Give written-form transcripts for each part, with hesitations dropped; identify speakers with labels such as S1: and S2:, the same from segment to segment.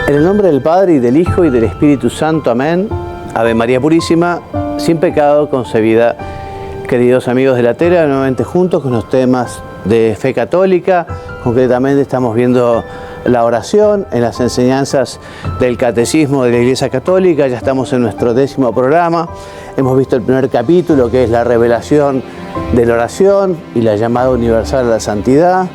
S1: En el nombre del Padre, y del Hijo, y del Espíritu Santo. Amén. Ave María Purísima, sin pecado concebida. Queridos amigos de la Tera, nuevamente juntos con los temas de fe católica. Concretamente estamos viendo la oración en las enseñanzas del Catecismo de la Iglesia Católica. Ya estamos en nuestro 10º programa. Hemos visto el primer capítulo, que es la revelación de la oración y la llamada universal a la santidad.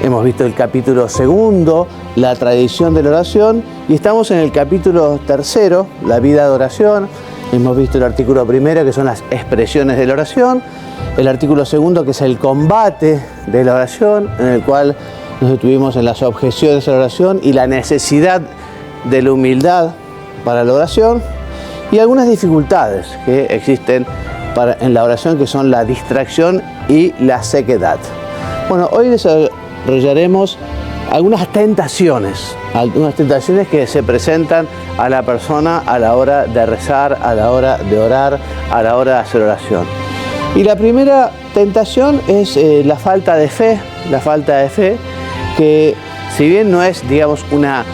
S1: Hemos visto el capítulo 2, la tradición de la oración, y estamos en el capítulo 3, la vida de oración. Hemos visto el artículo 1, que son las expresiones de la oración, el artículo 2, que es el combate de la oración, en el cual nos detuvimos en las objeciones a la oración y la necesidad de la humildad para la oración, y algunas dificultades que existen en la oración, que son la distracción y la sequedad. Bueno, hoy desarrollaremos algunas tentaciones que se presentan a la persona a la hora de rezar, a la hora de orar, a la hora de hacer oración. Y la primera tentación es la falta de fe, que si bien no es, digamos, una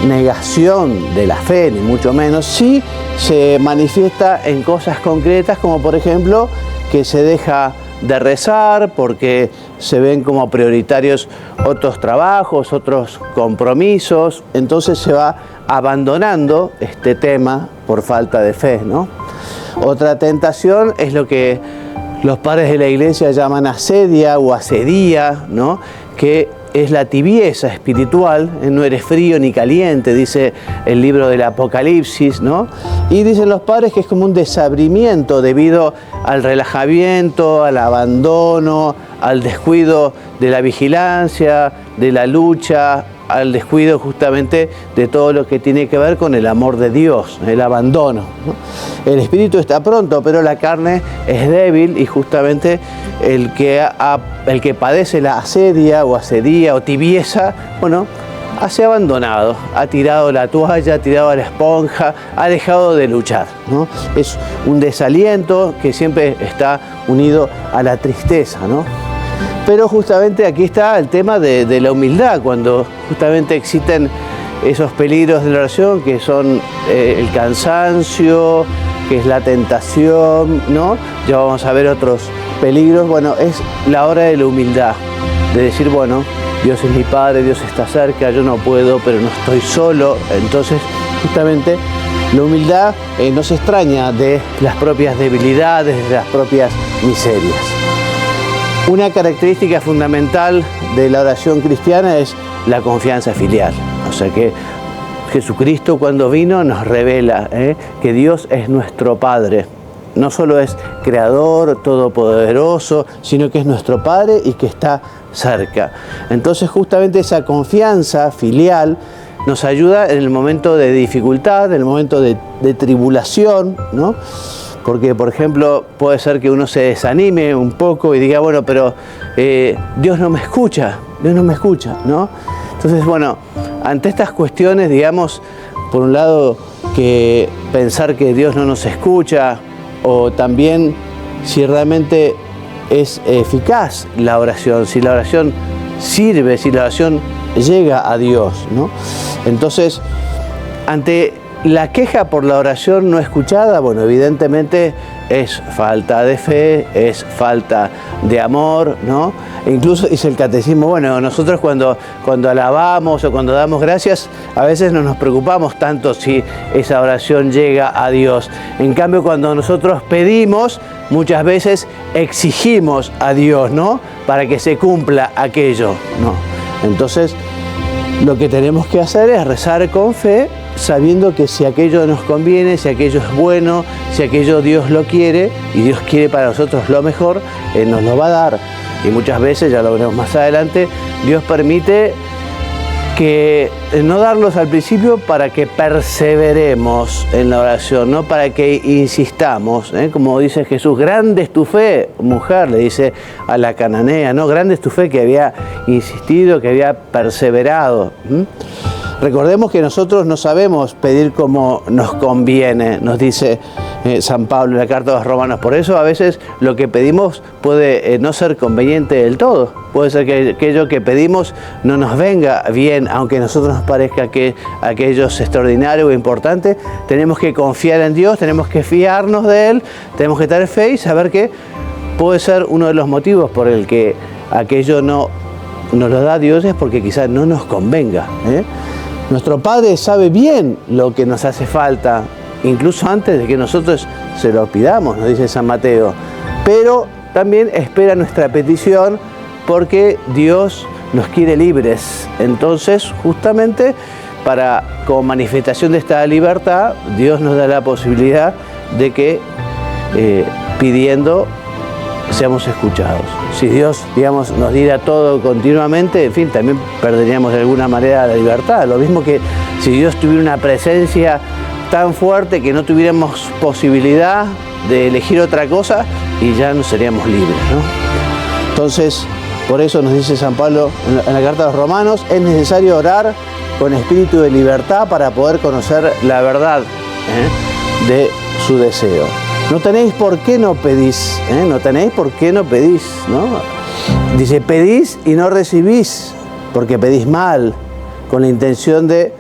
S1: negación de la fe, ni mucho menos, sí se manifiesta en cosas concretas, como por ejemplo que se deja de rezar porque se ven como prioritarios otros trabajos, otros compromisos, entonces se va abandonando este tema por falta de fe, ¿no? Otra tentación es lo que los padres de la Iglesia llaman asedia o asedía, ¿no? Que es la tibieza espiritual, no eres frío ni caliente, dice el libro del Apocalipsis, ¿no? Y dicen los padres que es como un desabrimiento debido al relajamiento, al abandono, al descuido de la vigilancia, de la lucha, al descuido justamente de todo lo que tiene que ver con el amor de Dios, el abandono, ¿no? El espíritu está pronto, pero la carne es débil, y justamente el que padece la asedia o tibieza, bueno, se ha abandonado, ha tirado la toalla, ha tirado la esponja, ha dejado de luchar, ¿no? Es un desaliento que siempre está unido a la tristeza, ¿no? Pero justamente aquí está el tema de la humildad, cuando justamente existen esos peligros de la oración, que son el cansancio, que es la tentación, ¿no? Ya vamos a ver otros peligros. Bueno, es la hora de la humildad, de decir, bueno, Dios es mi Padre, Dios está cerca, yo no puedo, pero no estoy solo. Entonces, justamente, la humildad no se extraña de las propias debilidades, de las propias miserias. Una característica fundamental de la oración cristiana es la confianza filial. O sea que Jesucristo, cuando vino, nos revela que Dios es nuestro Padre. No solo es creador, todopoderoso, sino que es nuestro Padre y que está cerca. Entonces, justamente esa confianza filial nos ayuda en el momento de dificultad, en el momento de tribulación, ¿no? Porque, por ejemplo, puede ser que uno se desanime un poco y diga, bueno, pero Dios no me escucha, ¿no? Entonces, bueno, ante estas cuestiones, digamos, por un lado, que pensar que Dios no nos escucha, o también si realmente es eficaz la oración, si la oración sirve, si la oración llega a Dios, ¿no? Entonces, ante la queja por la oración no escuchada, bueno, evidentemente es falta de fe, es falta de amor, ¿no? E incluso dice el Catecismo, bueno, nosotros cuando alabamos o cuando damos gracias, a veces no nos preocupamos tanto si esa oración llega a Dios. En cambio, cuando nosotros pedimos, muchas veces exigimos a Dios, ¿no? Para que se cumpla aquello, ¿no? Entonces, lo que tenemos que hacer es rezar con fe, sabiendo que si aquello nos conviene, si aquello es bueno, si aquello Dios lo quiere, y Dios quiere para nosotros lo mejor, Él nos lo va a dar. Y muchas veces, ya lo veremos más adelante, Dios permite que no darlos al principio para que perseveremos en la oración, no para que insistamos, como dice Jesús, grande es tu fe, mujer, le dice a la cananea, ¿no? Grande es tu fe, que había insistido, que había perseverado. Recordemos que nosotros no sabemos pedir como nos conviene, nos dice San Pablo en la carta a los Romanos. Por eso a veces lo que pedimos puede no ser conveniente del todo. Puede ser que aquello que pedimos no nos venga bien, aunque a nosotros nos parezca que aquello es extraordinario o importante. Tenemos que confiar en Dios, tenemos que fiarnos de Él, tenemos que tener fe y saber que puede ser uno de los motivos por el que aquello no nos lo da Dios, es porque quizás no nos convenga. Nuestro Padre sabe bien lo que nos hace falta, incluso antes de que nosotros se lo pidamos, nos dice San Mateo. Pero también espera nuestra petición porque Dios nos quiere libres. Entonces, justamente, como manifestación de esta libertad, Dios nos da la posibilidad de que pidiendo seamos escuchados. Si Dios, digamos, nos diera todo continuamente, en fin, también perderíamos de alguna manera la libertad. Lo mismo que si Dios tuviera una presencia tan fuerte que no tuviéramos posibilidad de elegir otra cosa y ya no seríamos libres, ¿no? Entonces, por eso nos dice San Pablo en la carta a los Romanos, es necesario orar con espíritu de libertad para poder conocer la verdad de su deseo. No tenéis por qué no pedís, no tenéis por qué no pedís, ¿no? Dice, pedís y no recibís, porque pedís mal, con la intención de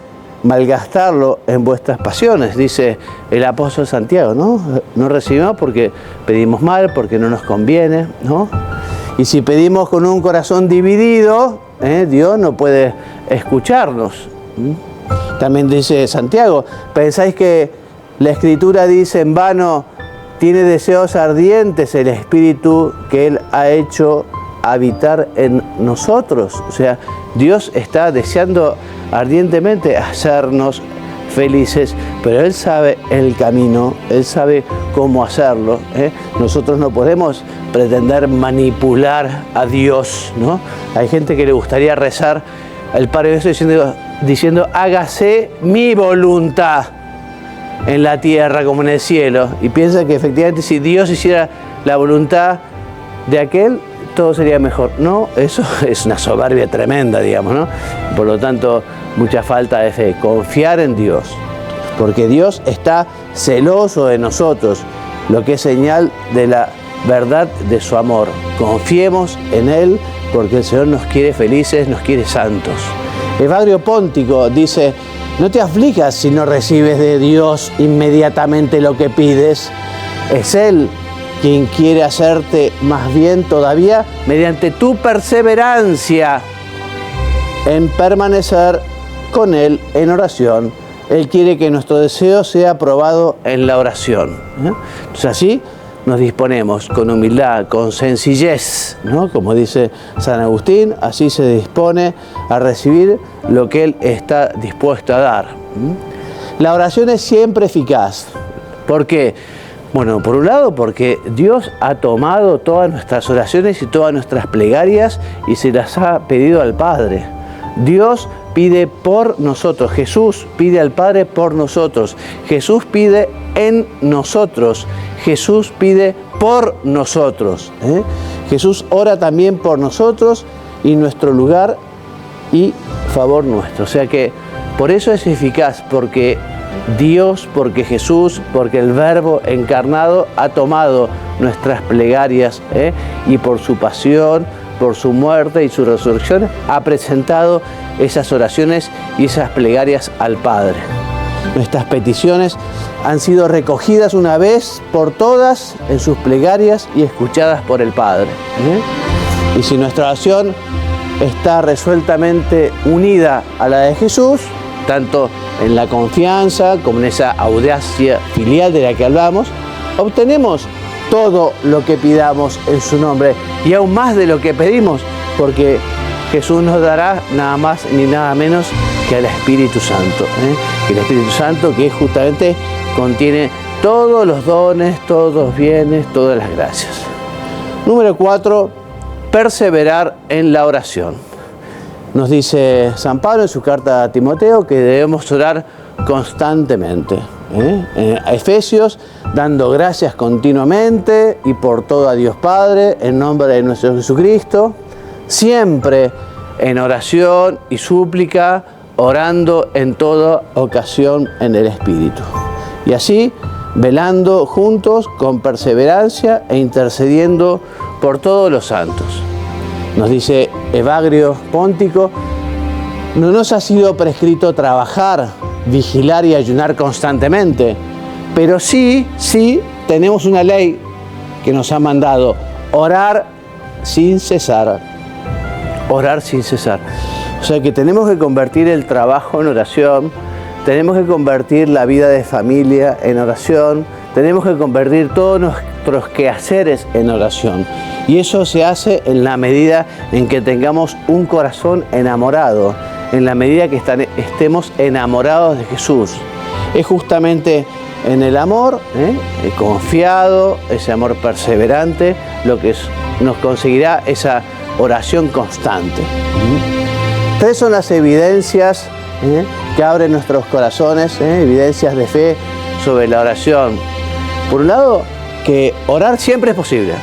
S1: malgastarlo en vuestras pasiones, dice el apóstol Santiago, ¿no? No recibimos porque pedimos mal, porque no nos conviene, ¿no? Y si pedimos con un corazón dividido, Dios no puede escucharnos. También dice Santiago, ¿pensáis que la Escritura dice en vano, tiene deseos ardientes el Espíritu que Él ha hecho habitar en nosotros? O sea, Dios está deseando ardientemente hacernos felices, pero Él sabe el camino, Él sabe cómo hacerlo. Nosotros no podemos pretender manipular a Dios, ¿no? Hay gente que le gustaría rezar el Padre Nuestro diciendo hágase mi voluntad en la tierra como en el cielo, y piensa que efectivamente si Dios hiciera la voluntad de aquel, todo sería mejor. No, eso es una soberbia tremenda, digamos, ¿no? Por lo tanto, mucha falta de fe. Confiar en Dios, porque Dios está celoso de nosotros, lo que es señal de la verdad de su amor. Confiemos en Él, porque el Señor nos quiere felices, nos quiere santos. Evagrio Póntico dice, no te aflijas si no recibes de Dios inmediatamente lo que pides. Es Él quien quiere hacerte más bien todavía mediante tu perseverancia en permanecer con Él en oración. Él quiere que nuestro deseo sea aprobado en la oración. Entonces así nos disponemos con humildad, con sencillez, ¿no? Como dice San Agustín, así se dispone a recibir lo que Él está dispuesto a dar. La oración es siempre eficaz. ¿Por qué? Bueno, por un lado porque Dios ha tomado todas nuestras oraciones y todas nuestras plegarias y se las ha pedido al Padre. Dios pide por nosotros, Jesús pide al Padre por nosotros, Jesús pide en nosotros, Jesús pide por nosotros. Jesús ora también por nosotros y nuestro lugar y favor nuestro. O sea que por eso es eficaz, porque Dios, porque Jesús, porque el Verbo encarnado ha tomado nuestras plegarias y por su pasión, por su muerte y su resurrección, ha presentado esas oraciones y esas plegarias al Padre. Nuestras peticiones han sido recogidas una vez por todas en sus plegarias y escuchadas por el Padre. Y si nuestra oración está resueltamente unida a la de Jesús, tanto en la confianza como en esa audacia filial de la que hablamos, obtenemos todo lo que pidamos en su nombre y aún más de lo que pedimos, porque Jesús nos dará nada más ni nada menos que al Espíritu Santo. El Espíritu Santo que justamente contiene todos los dones, todos los bienes, todas las gracias. Número 4, perseverar en la oración. Nos dice San Pablo en su carta a Timoteo que debemos orar constantemente. A Efesios, dando gracias continuamente y por todo a Dios Padre, en nombre de nuestro Jesucristo, siempre en oración y súplica, orando en toda ocasión en el Espíritu. Y así velando juntos con perseverancia e intercediendo por todos los santos. Nos dice Evagrio Póntico, no nos ha sido prescrito trabajar, vigilar y ayunar constantemente, pero sí tenemos una ley que nos ha mandado orar sin cesar. Orar sin cesar. O sea que tenemos que convertir el trabajo en oración, tenemos que convertir la vida de familia en oración, tenemos que convertir todos nuestros quehaceres en oración. Y eso se hace en la medida en que tengamos un corazón enamorado, en la medida que estemos enamorados de Jesús. Es justamente en el amor, confiado, ese amor perseverante, lo que nos conseguirá esa oración constante. Tres son las evidencias que abren nuestros corazones, evidencias de fe sobre la oración. Por un lado, que orar siempre es posible.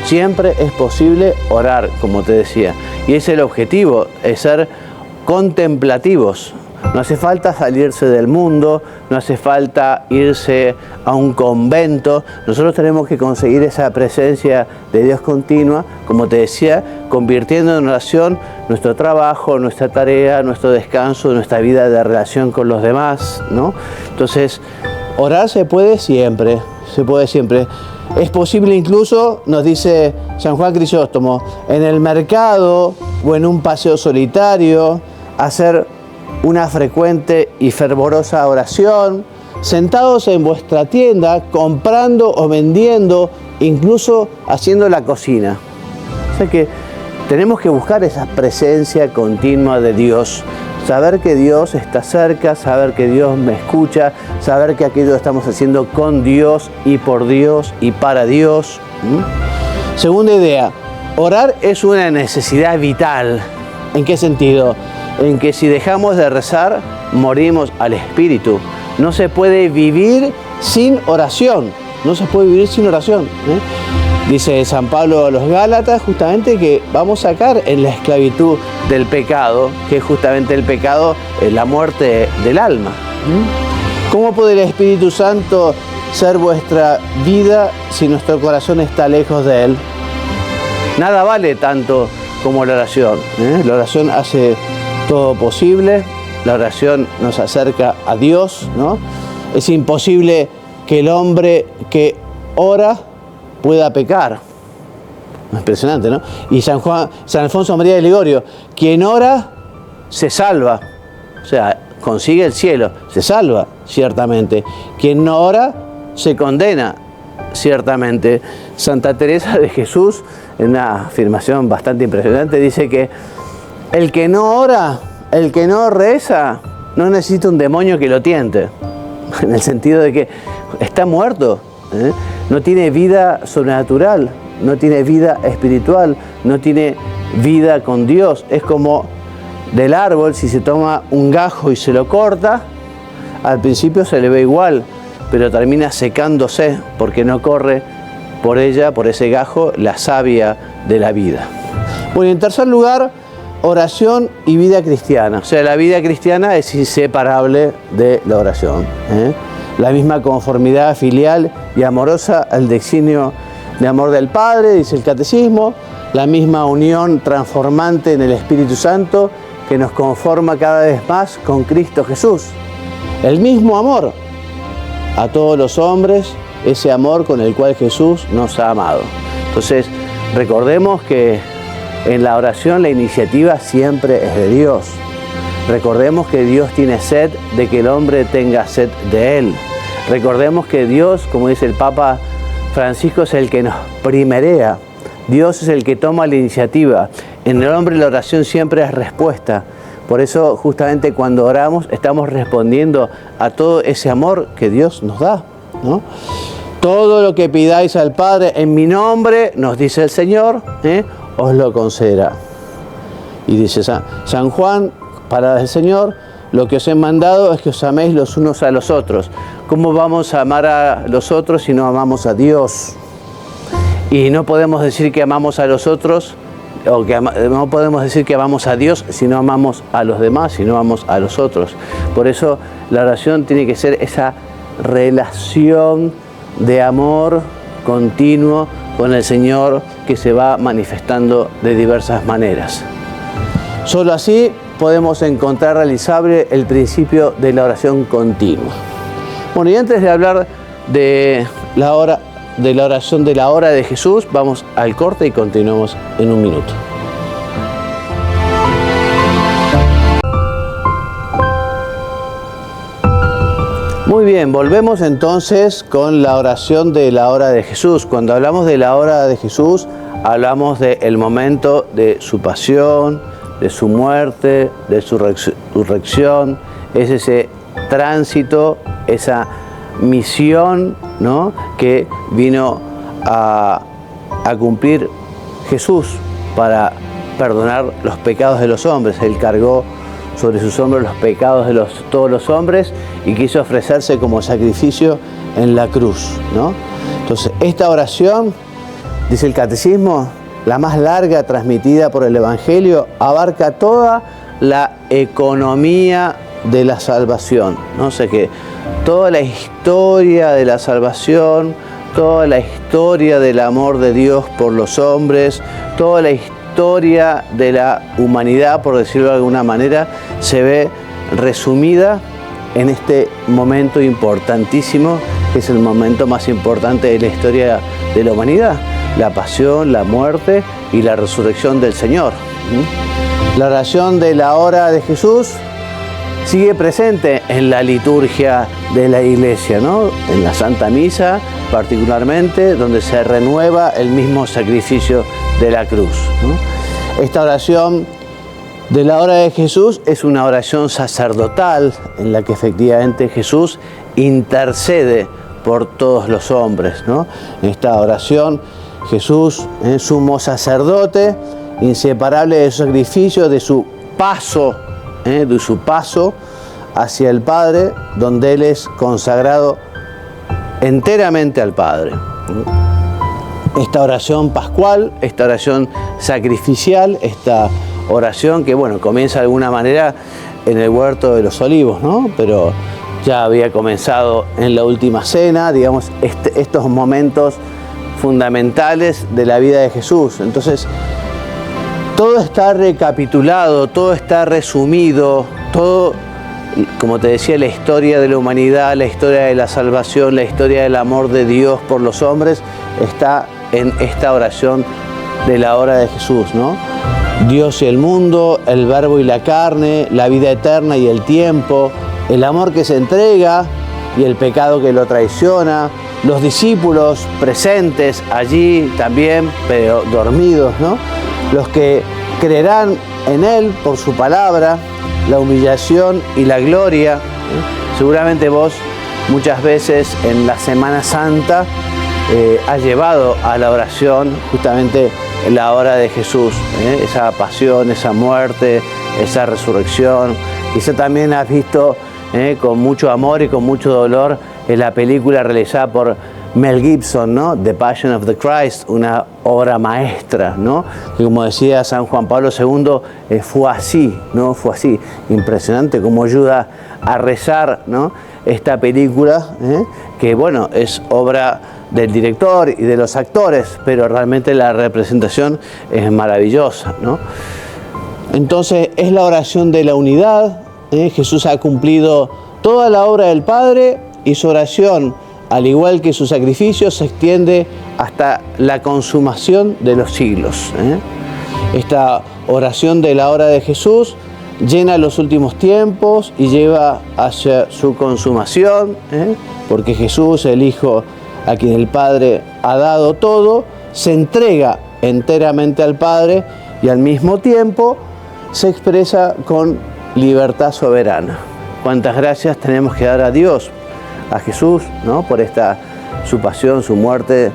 S1: Siempre es posible orar, como te decía. Y es el objetivo, es ser contemplativos. No hace falta salirse del mundo, no hace falta irse a un convento. Nosotros tenemos que conseguir esa presencia de Dios continua, como te decía, convirtiendo en oración nuestro trabajo, nuestra tarea, nuestro descanso, nuestra vida de relación con los demás, ¿no? Entonces, orar se puede siempre, se puede siempre. Es posible incluso, nos dice San Juan Crisóstomo, en el mercado o en un paseo solitario, hacer una frecuente y fervorosa oración, sentados en vuestra tienda, comprando o vendiendo, incluso haciendo la cocina. O sea que tenemos que buscar esa presencia continua de Dios, saber que Dios está cerca, saber que Dios me escucha, saber que aquello lo estamos haciendo con Dios y por Dios y para Dios. Segunda idea, orar es una necesidad vital. ¿En qué sentido? En que si dejamos de rezar, morimos al espíritu. No se puede vivir sin oración. No se puede vivir sin oración. Dice San Pablo a los Gálatas justamente que vamos a caer en la esclavitud del pecado, que es justamente el pecado, la muerte del alma. ¿Cómo puede el Espíritu Santo ser vuestra vida si nuestro corazón está lejos de Él? Nada vale tanto como la oración. La oración hace todo posible, la oración nos acerca a Dios, ¿no? Es imposible que el hombre que ora pueda pecar. Impresionante, ¿no? Y San Alfonso María de Ligorio, quien ora se salva, o sea, consigue el cielo, se salva, ciertamente. Quien no ora se condena, ciertamente. Santa Teresa de Jesús, en una afirmación bastante impresionante, dice que el que no ora, el que no reza, no necesita un demonio que lo tiente. En el sentido de que está muerto, no tiene vida sobrenatural, no tiene vida espiritual, no tiene vida con Dios. Es como del árbol, si se toma un gajo y se lo corta, al principio se le ve igual, pero termina secándose porque no corre por ella, por ese gajo, la savia de la vida. Bueno, y en tercer lugar, oración y vida cristiana. O sea, la vida cristiana es inseparable de la oración. La misma conformidad filial y amorosa al designio de amor del Padre, dice el Catecismo, la misma unión transformante en el Espíritu Santo que nos conforma cada vez más con Cristo Jesús. El mismo amor a todos los hombres, ese amor con el cual Jesús nos ha amado. Entonces, recordemos que en la oración la iniciativa siempre es de Dios. Recordemos que Dios tiene sed de que el hombre tenga sed de Él. Recordemos que Dios, como dice el Papa Francisco, es el que nos primerea. Dios es el que toma la iniciativa. En el hombre la oración siempre es respuesta. Por eso justamente cuando oramos estamos respondiendo a todo ese amor que Dios nos da, ¿no? Todo lo que pidáis al Padre en mi nombre, nos dice el Señor, os lo concederá. Y dice San Juan, palabras del Señor, lo que os he mandado es que os améis los unos a los otros. ¿Cómo vamos a amar a los otros si no amamos a Dios? Y no podemos decir que amamos a los otros, o que no podemos decir que amamos a Dios si no amamos a los demás, si no amamos a los otros. Por eso la oración tiene que ser esa relación de amor continuo con el Señor que se va manifestando de diversas maneras. Solo así podemos encontrar realizable el principio de la oración continua. Bueno, y antes de hablar de la oración de la hora de Jesús, vamos al corte y continuamos en un minuto. Muy bien, volvemos entonces con la oración de la hora de Jesús. Cuando hablamos de la hora de Jesús, hablamos del momento de su pasión, de su muerte, de su resurrección. Es ese tránsito, esa misión, ¿no?, que vino a cumplir Jesús para perdonar los pecados de los hombres. Él cargó sobre sus hombros los pecados de todos los hombres y quiso ofrecerse como sacrificio en la cruz, ¿no? Entonces, esta oración, dice el Catecismo, la más larga transmitida por el Evangelio, abarca toda la economía de la salvación, ¿no? O sea que toda la historia de la salvación, toda la historia del amor de Dios por los hombres, toda la historia de la humanidad, por decirlo de alguna manera, se ve resumida en este momento importantísimo, que es el momento más importante de la historia de la humanidad: la pasión, la muerte y la resurrección del Señor. La oración de la hora de Jesús sigue presente en la liturgia de la Iglesia, ¿no? En la Santa Misa, particularmente, donde se renueva el mismo sacrificio de la cruz, ¿no? Esta oración de la hora de Jesús es una oración sacerdotal en la que efectivamente Jesús intercede por todos los hombres, ¿no? En esta oración Jesús es sumo sacerdote, inseparable de su sacrificio, de su paso hacia el Padre, donde Él es consagrado enteramente al Padre. Esta oración pascual, esta oración sacrificial, esta oración que, bueno, comienza de alguna manera en el Huerto de los Olivos, ¿no? Pero ya había comenzado en la Última Cena, digamos, estos momentos fundamentales de la vida de Jesús. Entonces, todo está recapitulado, todo está resumido, todo, como te decía, la historia de la humanidad, la historia de la salvación, la historia del amor de Dios por los hombres, está en esta oración de la hora de Jesús, ¿no? Dios y el mundo, el verbo y la carne, la vida eterna y el tiempo, el amor que se entrega y el pecado que lo traiciona, los discípulos presentes allí también, pero dormidos, ¿no? Los que creerán en Él por su palabra, la humillación y la gloria. Seguramente vos muchas veces en la Semana Santa has llevado a la oración justamente la hora de Jesús, esa pasión, esa muerte, esa resurrección. Quizá también has visto con mucho amor y con mucho dolor la película realizada por Mel Gibson, ¿no? The Passion of the Christ, una obra maestra, ¿no? Que, como decía San Juan Pablo II, fue así, ¿no? Fue así. Impresionante cómo ayuda a rezar, ¿no? Esta película, que, bueno, es obra del director y de los actores, pero realmente la representación es maravillosa, ¿no? Entonces, es la oración de la unidad. Jesús ha cumplido toda la obra del Padre y su oración, al igual que su sacrificio, se extiende hasta la consumación de los siglos. Esta oración de la hora de Jesús llena los últimos tiempos y lleva hacia su consumación, porque Jesús, el Hijo a quien el Padre ha dado todo, se entrega enteramente al Padre y al mismo tiempo se expresa con libertad soberana. Cuántas gracias tenemos que dar a Dios, a Jesús, ¿no? Por su pasión, su muerte,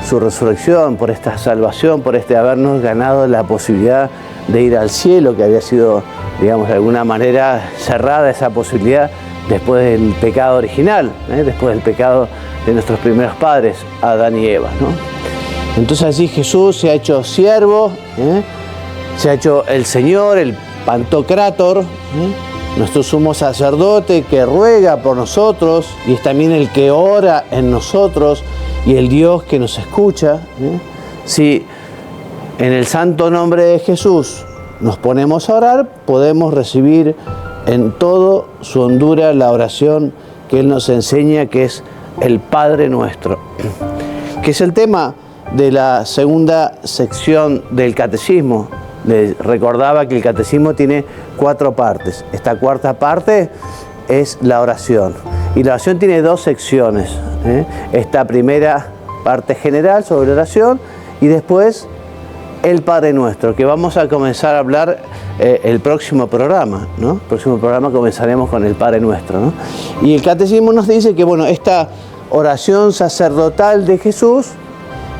S1: su resurrección, por esta salvación, por habernos ganado la posibilidad de ir al cielo, que había sido, digamos, de alguna manera cerrada esa posibilidad después del pecado original, después del pecado de nuestros primeros padres, Adán y Eva, ¿no? Entonces allí Jesús se ha hecho siervo, se ha hecho el Señor, el Pantocrátor, nuestro sumo sacerdote que ruega por nosotros y es también el que ora en nosotros y el Dios que nos escucha. Si en el santo nombre de Jesús nos ponemos a orar, podemos recibir en todo su hondura la oración que Él nos enseña, que es el Padre Nuestro, que es el tema de la segunda sección del Catecismo. Les recordaba que el Catecismo tiene 4 partes. Esta cuarta parte es la oración. Y la oración tiene 2 secciones. Esta primera parte general sobre la oración y después el Padre Nuestro, que vamos a comenzar a hablar el próximo programa, ¿no? El próximo programa comenzaremos con el Padre Nuestro, ¿no? Y el Catecismo nos dice que, bueno, esta oración sacerdotal de Jesús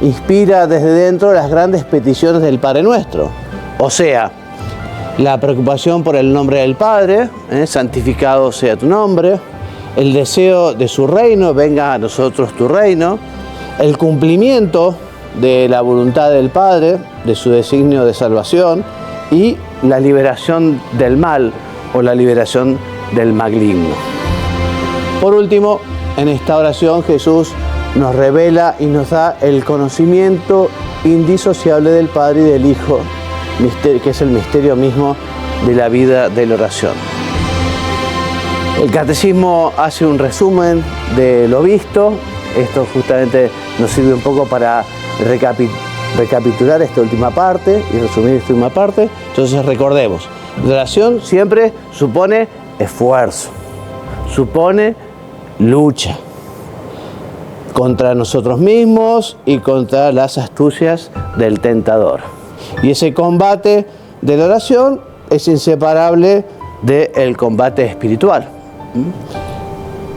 S1: inspira desde dentro las grandes peticiones del Padre Nuestro. O sea, la preocupación por el nombre del Padre, santificado sea tu nombre, el deseo de su reino, venga a nosotros tu reino, el cumplimiento de la voluntad del Padre, de su designio de salvación y la liberación del mal o la liberación del maligno. Por último, en esta oración Jesús nos revela y nos da el conocimiento indisociable del Padre y del Hijo, que es el misterio mismo de la vida de la oración. El Catecismo hace un resumen de lo visto. Esto justamente nos sirve un poco para recapitular esta última parte y resumir esta última parte. Entonces recordemos, la oración siempre supone esfuerzo, supone lucha contra nosotros mismos y contra las astucias del tentador. Y ese combate de la oración es inseparable del combate espiritual,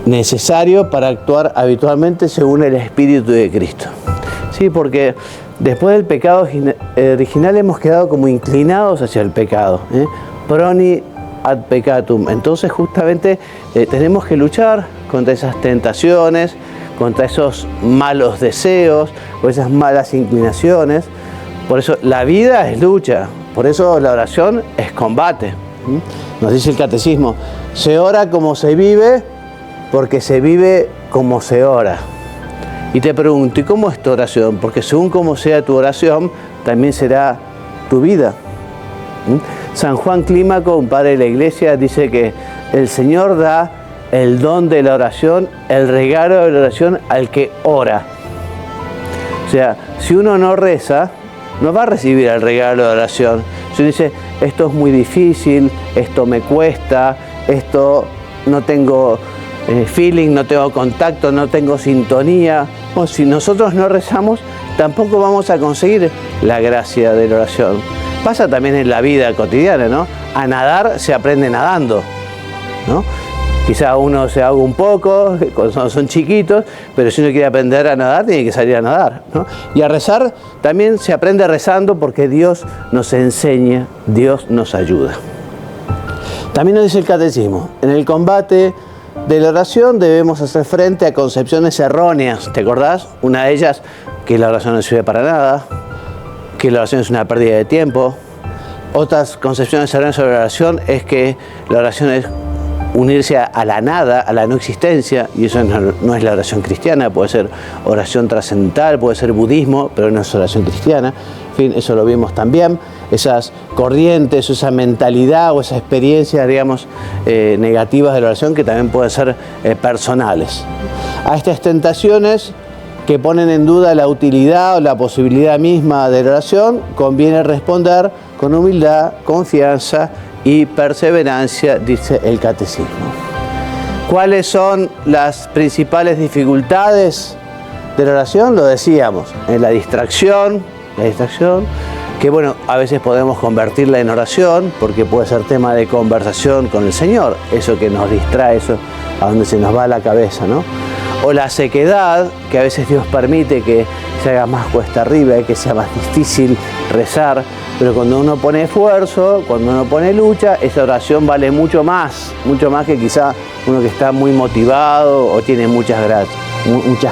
S1: necesario para actuar habitualmente según el Espíritu de Cristo. Sí, porque después del pecado original hemos quedado como inclinados hacia el pecado, proni ad peccatum. Entonces justamente tenemos que luchar contra esas tentaciones, contra esos malos deseos o esas malas inclinaciones. Por eso la vida es lucha, por eso la oración es combate. Nos dice el Catecismo, se ora como se vive, porque se vive como se ora. Y te pregunto, ¿y cómo es tu oración? Porque según cómo sea tu oración, también será tu vida. San Juan Clímaco, un padre de la Iglesia, dice que el Señor da el don de la oración, el regalo de la oración al que ora. O sea, si uno no reza, no va a recibir el regalo de la oración. Si uno dice, esto es muy difícil, esto me cuesta, esto no tengo feeling, no tengo contacto, no tengo sintonía. Bueno, si nosotros no rezamos, tampoco vamos a conseguir la gracia de la oración. Pasa también en la vida cotidiana, ¿no? A nadar se aprende nadando, ¿no? Quizá uno se ahoga un poco cuando son chiquitos, pero si uno quiere aprender a nadar, tiene que salir a nadar, ¿no? Y a rezar también se aprende rezando porque Dios nos enseña, Dios nos ayuda. También nos dice el Catecismo, en el combate de la oración debemos hacer frente a concepciones erróneas. ¿Te acordás? Una de ellas, que la oración no sirve para nada, que la oración es una pérdida de tiempo. Otras concepciones erróneas sobre la oración es que la oración es unirse a la nada, a la no existencia, y eso no es la oración cristiana. Puede ser oración trascendental, puede ser budismo, pero no es oración cristiana. En fin, eso lo vimos también. Esas corrientes, esa mentalidad o esa experiencia, digamos, negativas de la oración que también pueden ser personales. A estas tentaciones que ponen en duda la utilidad o la posibilidad misma de la oración, conviene responder con humildad, confianza y perseverancia, dice el Catecismo. ¿Cuáles son las principales dificultades de la oración? Lo decíamos, en la distracción, que bueno, a veces podemos convertirla en oración porque puede ser tema de conversación con el Señor, eso que nos distrae, eso a donde se nos va la cabeza, ¿no? O la sequedad, que a veces Dios permite que se haga más cuesta arriba y que sea más difícil rezar, pero cuando uno pone esfuerzo, cuando uno pone lucha, esa oración vale mucho más que quizá uno que está muy motivado o tiene muchas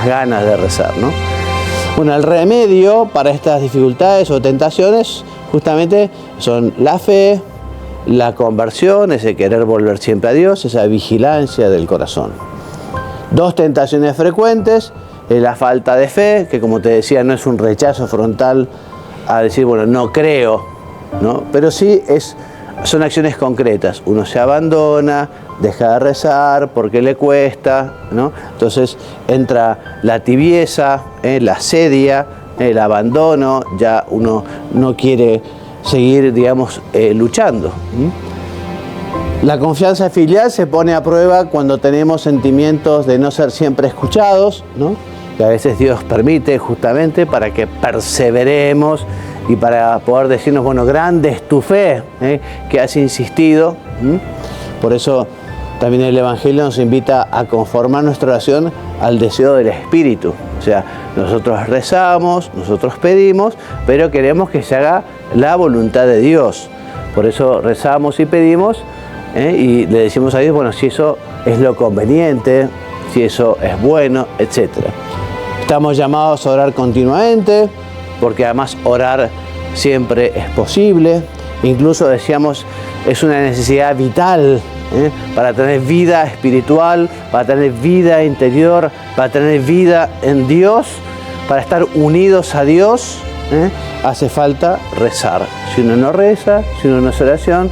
S1: ganas de rezar, ¿no? Bueno, el remedio para estas dificultades o tentaciones justamente son la fe, la conversión, ese querer volver siempre a Dios, esa vigilancia del corazón. 2 tentaciones frecuentes, la falta de fe, que como te decía no es un rechazo frontal a decir, bueno, no creo, ¿no? Pero sí son acciones concretas. Uno se abandona, deja de rezar porque le cuesta, ¿no? Entonces entra la tibieza, la asedia, el abandono, ya uno no quiere seguir, digamos, luchando. La confianza filial se pone a prueba cuando tenemos sentimientos de no ser siempre escuchados, ¿no? Que a veces Dios permite justamente para que perseveremos y para poder decirnos, bueno, grande es tu fe, que has insistido. Por eso también el Evangelio nos invita a conformar nuestra oración al deseo del Espíritu. O sea, nosotros rezamos, nosotros pedimos, pero queremos que se haga la voluntad de Dios. Por eso rezamos y pedimos, y le decimos a Dios, bueno, si eso es lo conveniente, si eso es bueno, etc. Estamos llamados a orar continuamente, porque además orar siempre es posible. Incluso decíamos, es una necesidad vital para tener vida espiritual, para tener vida interior, para tener vida en Dios, para estar unidos a Dios, hace falta rezar. Si uno no reza, si uno no hace oración,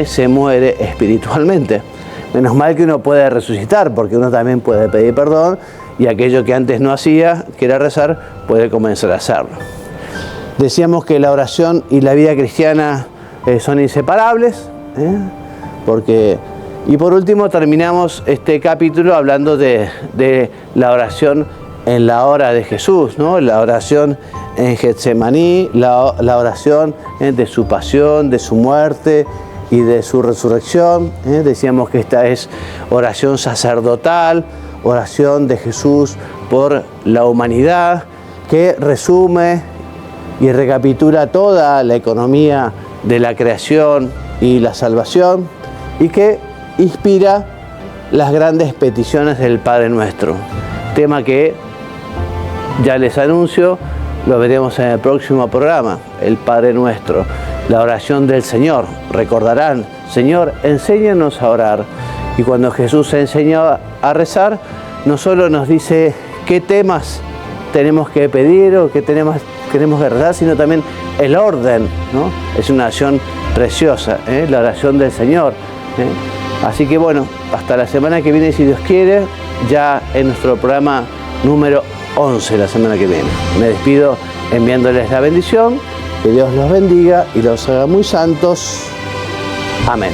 S1: se muere espiritualmente. Menos mal que uno puede resucitar, porque uno también puede pedir perdón y aquello que antes no hacía, que era rezar, puede comenzar a hacerlo. Decíamos que la oración y la vida cristiana son inseparables, y por último terminamos este capítulo hablando de la oración en la hora de Jesús, ¿no? La oración en Getsemaní, la oración de su pasión, de su muerte y de su resurrección. Decíamos que esta es oración sacerdotal, oración de Jesús por la humanidad, que resume y recapitula toda la economía de la creación y la salvación, y que inspira las grandes peticiones del Padre Nuestro. Tema que ya les anuncio, lo veremos en el próximo programa, el Padre Nuestro, la oración del Señor. Recordarán, Señor, enséñanos a orar. Y cuando Jesús enseñó a rezar, no solo nos dice qué temas tenemos que pedir o qué tenemos que rezar, sino también el orden, ¿no? Es una oración preciosa, la oración del Señor. Así que bueno, hasta la semana que viene, si Dios quiere, ya en nuestro programa número 11 la semana que viene. Me despido enviándoles la bendición, que Dios los bendiga y los haga muy santos. Amén.